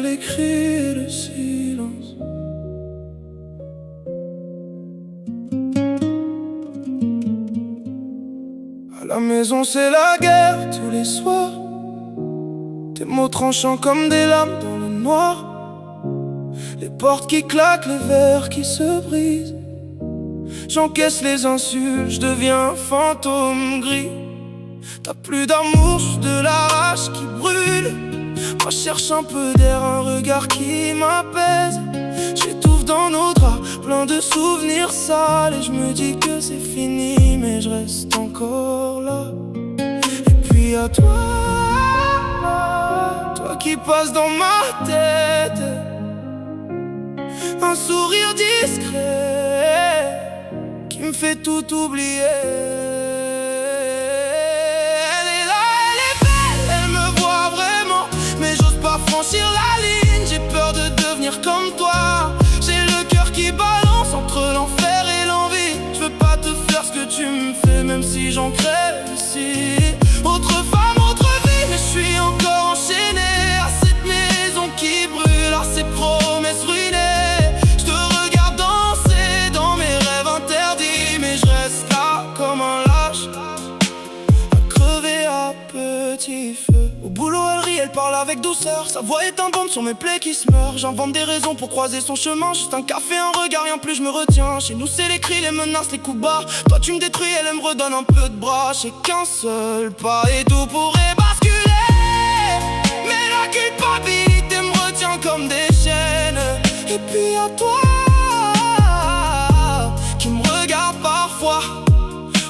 les cris et le silence. À la maison c'est la guerre tous les soirs. Tes mots tranchants comme des lames dans le noir. Les portes qui claquent, les verres qui se brisent. J'encaisse les insultes, je deviens un fantôme gris. T'as plus d'amour, j'suis de la rage qui brûle. Moi je cherche un peu d'air, un regard qui m'apaise. J'étouffe dans nos draps, plein de souvenirs sales. Et je me dis que c'est fini, mais je reste encore là. Et puis à toi, toi qui passes dans ma tête, un sourire discret qui me fait tout oublier. Elle est là, elle est belle, elle me voit vraiment, mais j'ose pas franchir la ligne. J'ai peur de devenir comme toi. J'ai le cœur qui balance entre l'enfer et l'envie. Je veux pas te faire ce que tu me fais, même si j'en crève ici. Autre femme, autre vie, mais je suis encore enchaîné à cette maison qui brûle, à ces promesses ruinées. Je te regarde danser dans mes rêves interdits, mais je reste là comme un lâche, à crever à petit feu. Au boulot elle rit, elle parle avec douceur. Sa voix est un baume sur mes plaies qui se meurent. J'invente des raisons pour croiser son chemin. Juste un café, un regard, rien plus je me retiens. Chez nous c'est les cris, les menaces, les coups bas. Toi tu me détruis, elle me redonne un peu de bras. J'ai qu'un seul pas et tout pourrait basculer, mais la culpabilité me retient comme des chaînes. Et puis à toi qui me regarde parfois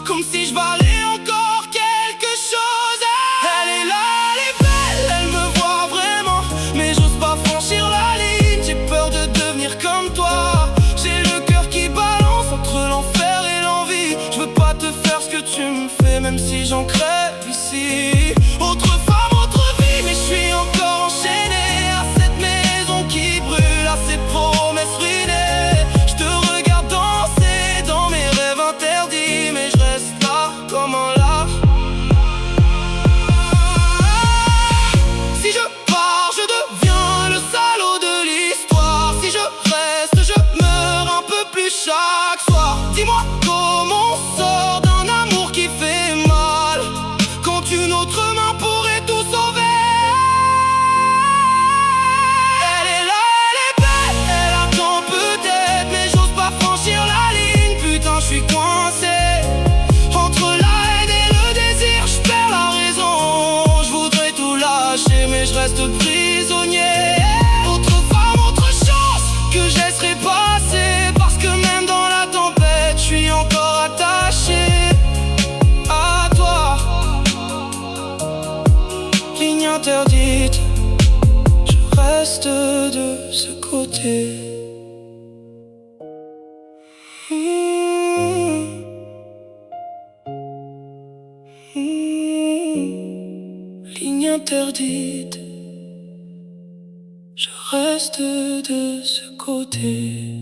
comme si je valais encore quelque chose. Elle est là, elle est belle, elle me voit vraiment, mais j'ose pas franchir la ligne. J'ai peur de devenir comme toi. J'ai le cœur qui balance entre l'enfer et l'envie. Je veux pas te faire ce que tu me fais, même si j'en crève ici. Autre femme, autre vie, mais je suis encore enchaîné à cette maison qui brûle, à ces promesses ruinées. Je te regarde danser dans mes rêves interdits, mais je reste là comme un lâche. Si je pars, je deviens le salaud de l'histoire. Si je reste, je meurs un peu plus chaque soir. Dis-moi comment on sort d'un amour qui fait mal, quand une autre main pourrait tout sauver. Elle est là, elle est belle, elle attend peut-être, mais j'ose pas franchir la ligne. Putain, je suis coincé entre la haine et le désir. Je perds la raison, je voudrais tout lâcher, mais je reste prisonnier. Autre femme, autre chance que je laisserai passer, parce que même dans la tempête, je suis encore attaché à toi. Ligne interdite, je reste de ce côté. Ligne interdite, je reste de ce côté.